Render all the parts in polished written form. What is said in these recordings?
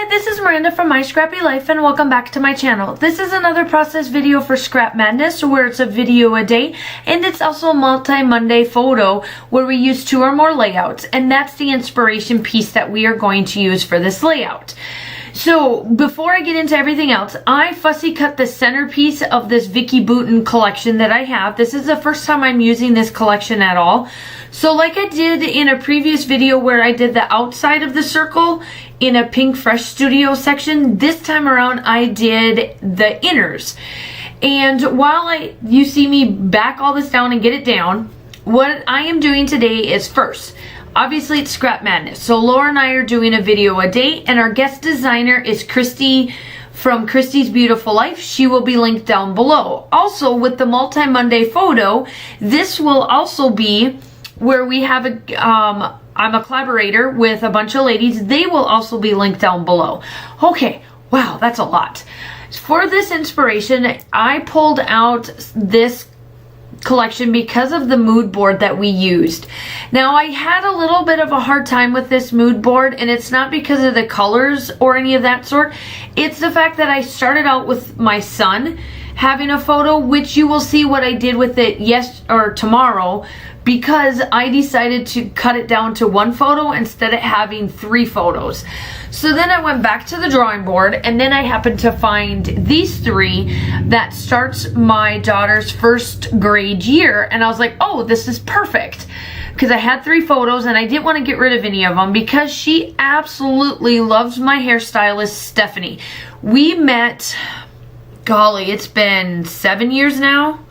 Hi, this is Miranda from My Scrappy Life and welcome back to my channel. This is another process video for Scrap Madness where it's a video a day and it's also a multi-Monday photo where we use 2 or more layouts, and that's the inspiration piece that we are going to use for this layout. So before I get into everything else, I fussy cut the centerpiece of this Vicky Bouton collection that I have. This is the first time I'm using this collection at all. So like I did in a previous video where I did the outside of the circle in a Pink Fresh Studio section, this time around I did the inners. And while you see me back all this down and get it down, what I am doing today is first, obviously it's Scrap Madness. So Laura and I are doing a video a day, and our guest designer is Christy from Christy's Beautiful Life. She will be linked down below. Also with the multi-Monday photo, this will also be where we have I'm a collaborator with a bunch of ladies. They will also be linked down below. Okay, wow, that's a lot. For this inspiration, I pulled out this collection because of the mood board that we used. Now I had a little bit of a hard time with this mood board, and it's not because of the colors or any of that sort. It's the fact that I started out with my son having a photo, which you will see what I did with it tomorrow, because I decided to cut it down to 1 photo instead of having 3 photos. So then I went back to the drawing board, and then I happened to find these 3 that starts my daughter's 1st grade year, and I was like, oh, this is perfect. Because I had 3 photos and I didn't want to get rid of any of them because she absolutely loves my hairstylist, Stephanie. We met, golly, it's been 7 years now,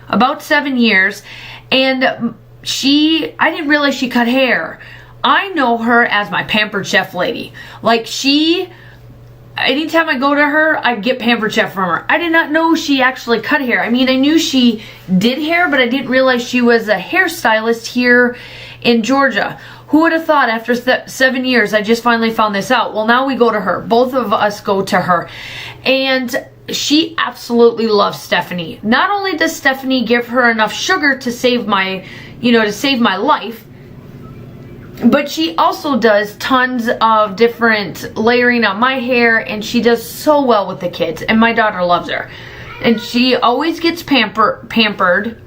about 7 years. And I didn't realize she cut hair. I know her as my Pampered Chef lady. Like anytime I go to her, I get Pampered Chef from her. I did not know she actually cut hair. I mean, I knew she did hair, but I didn't realize she was a hairstylist here in Georgia. Who would have thought after 7 years, I just finally found this out. Well, now we go to her. Both of us go to her. And she absolutely loves Stephanie. Not only does Stephanie give her enough sugar to save my life, but she also does tons of different layering on my hair, and she does so well with the kids, and my daughter loves her. And she always gets pampered.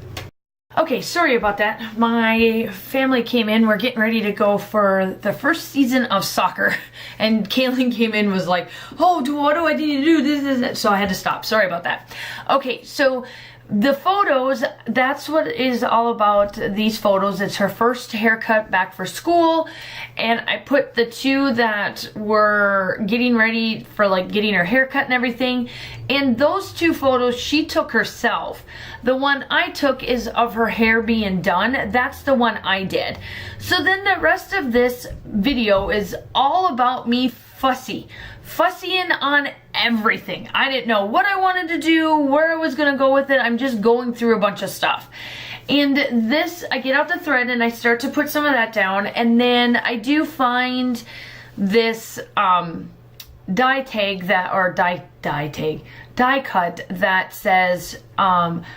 Okay, sorry about that. My family came in. We're getting ready to go for the first season of soccer. And Kaylin came in and was like, oh, what do I need to do? This. So I had to stop. Sorry about that. Okay, so the photos, that's what is all about these photos. It's her first haircut back for school. And I put the 2 that were getting ready for getting her haircut and everything. And those 2 photos she took herself. The one I took is of her hair being done. That's the one I did. So then the rest of this video is all about me fussying on everything. I didn't know what I wanted to do, where I was going to go with it. I'm just going through a bunch of stuff. And this, I get out the thread and I start to put some of that down, and then I do find this die cut that says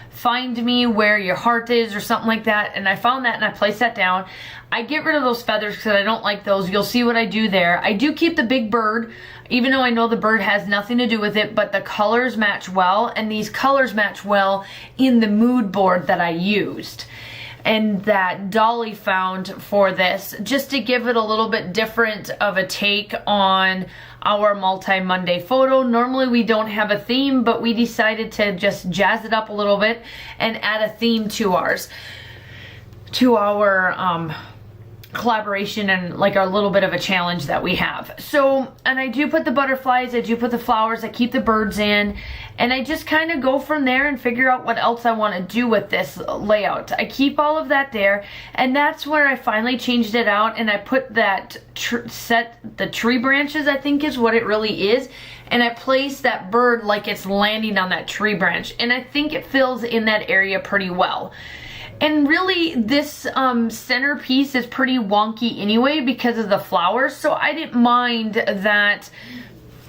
find me where your heart is or something like that, and I found that and I placed that down. I get rid of those feathers because I don't like those. You'll see what I do there. I do keep the big bird, even though I know the bird has nothing to do with it, but the colors match well, and these colors match well in the mood board that I used and that Dolly found for this, just to give it a little bit different of a take on our multi-Monday photo. Normally we don't have a theme, but we decided to just jazz it up a little bit and add a theme to our collaboration and our little bit of a challenge that we have. So, and I do put the butterflies, I do put the flowers, I keep the birds in, and I just kind of go from there and figure out what else I want to do with this layout. I keep all of that there, and that's where I finally changed it out, and I put that the tree branches, I think is what it really is, and I place that bird like it's landing on that tree branch, and I think it fills in that area pretty well. And really, this centerpiece is pretty wonky anyway because of the flowers, so I didn't mind that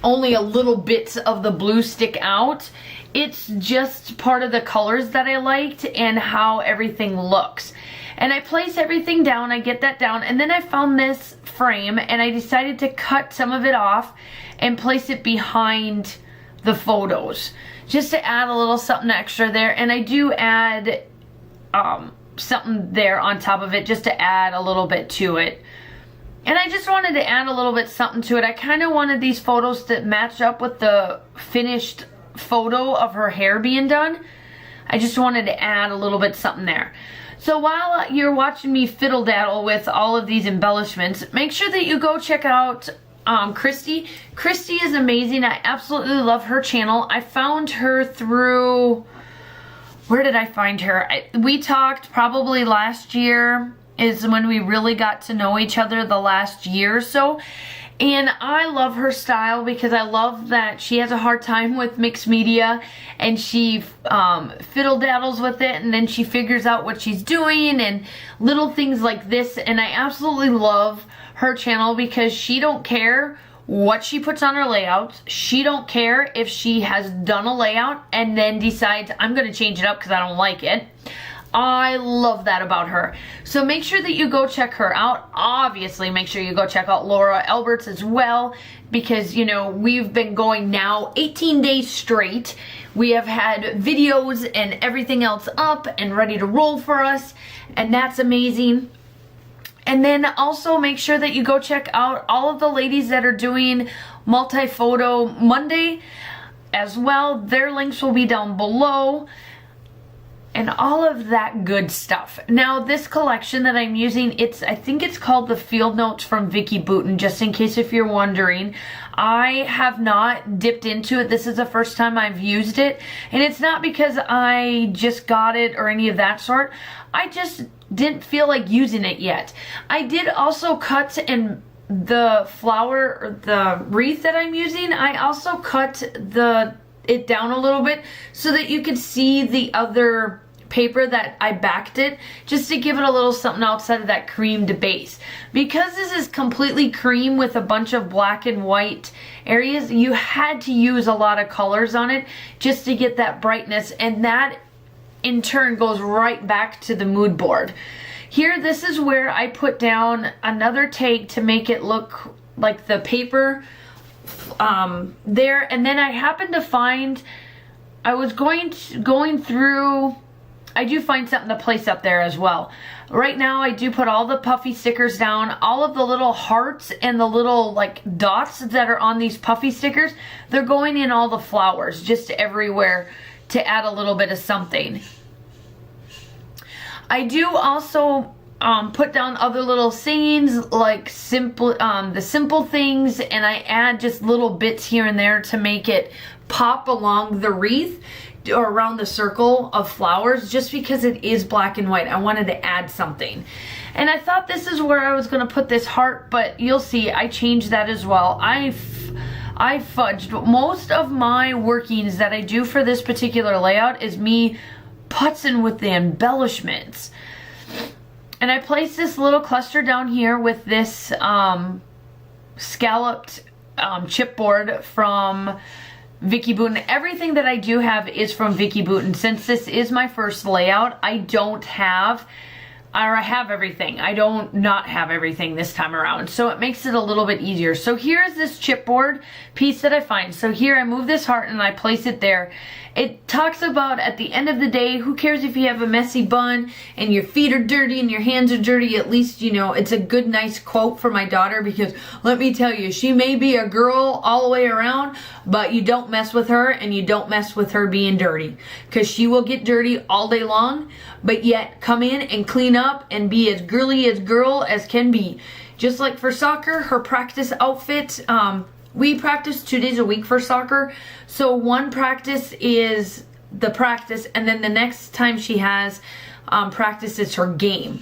only a little bits of the blue stick out. It's just part of the colors that I liked and how everything looks. And I place everything down, I get that down, and then I found this frame and I decided to cut some of it off and place it behind the photos just to add a little something extra there. And I do add something there on top of it just to add a little bit to it. And I just wanted to add a little bit something to it. I kind of wanted these photos to match up with the finished photo of her hair being done. I just wanted to add a little bit something there. So while you're watching me fiddle daddle with all of these embellishments, make sure that you go check out Christy. Christy is amazing. I absolutely love her channel. I found her through, where did I find her? We talked probably last year is when we really got to know each other, the last year or so. And I love her style because I love that she has a hard time with mixed media and she fiddle daddles with it, and then she figures out what she's doing and little things like this. And I absolutely love her channel because she don't care what she puts on her layouts. She don't care if she has done a layout and then decides I'm going to change it up because I don't like it. I love that about her. So make sure that you go check her out. Obviously, make sure you go check out Laura Alberts as well, because, you know, we've been going now 18 days straight. We have had videos and everything else up and ready to roll for us, and that's amazing. And then also make sure that you go check out all of the ladies that are doing Multi-Photo Monday as well. Their links will be down below. And all of that good stuff. Now, this collection that I'm using, I think it's called the Field Notes from Vicki Boutin, just in case if you're wondering. I have not dipped into it. This is the first time I've used it. And it's not because I just got it or any of that sort. I just didn't feel like using it yet. I did also cut in the flower, or the wreath that I'm using. I also cut it down a little bit so that you could see the other paper that I backed it, just to give it a little something outside of that creamed base. Because this is completely cream with a bunch of black and white areas, you had to use a lot of colors on it just to get that brightness, and that in turn goes right back to the mood board. Here, this is where I put down another tag to make it look like the paper there. And then I happened to find, I was going through, I do find something to place up there as well. Right now I do put all the puffy stickers down, all of the little hearts and the little like dots that are on these puffy stickers, they're going in all the flowers just everywhere to add a little bit of something. I do also put down other little sayings like the simple things, and I add just little bits here and there to make it pop along the wreath or around the circle of flowers, just because it is black and white. I wanted to add something. And I thought this is where I was going to put this heart, but you'll see I changed that as well. I fudged. Most of my workings that I do for this particular layout is me putzing with the embellishments. And I placed this little cluster down here with this scalloped chipboard from Vicki Boutin. Everything that I do have is from Vicki Boutin. Since this is my first layout, I have everything. I don't not have everything this time around. So it makes it a little bit easier. So here's this chipboard piece that I find. So here I move this heart and I place it there. It talks about at the end of the day, who cares if you have a messy bun and your feet are dirty and your hands are dirty? At least, you know, it's a good, nice quote for my daughter, because let me tell you, she may be a girl all the way around, but you don't mess with her, and you don't mess with her being dirty, because she will get dirty all day long, but yet come in and clean up and be as girly as girl as can be. Just like for soccer, her practice outfit, we practice 2 days a week for soccer. So one practice is the practice, and then the next time she has practice is her game.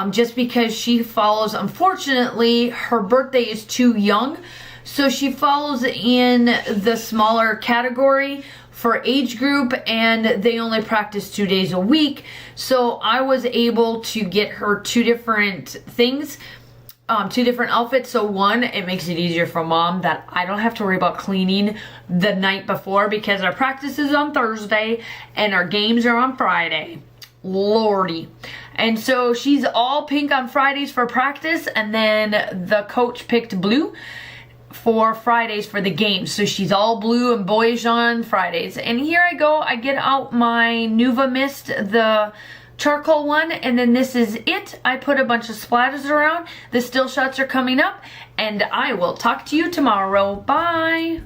Just because she follows, unfortunately, her birthday is too young. So she follows in the smaller category for age group, and they only practice 2 days a week. So I was able to get her 2 different things. 2 different outfits. So one, it makes it easier for mom that I don't have to worry about cleaning the night before, because our practice is on Thursday and our games are on Friday. Lordy. And so she's all pink on Fridays for practice, and then the coach picked blue for Fridays for the games. So she's all blue and boyish on Fridays. And here I go, I get out my Nuva Mist, the charcoal one, and then this is it. I put a bunch of splatters around. The still shots are coming up, and I will talk to you tomorrow. Bye!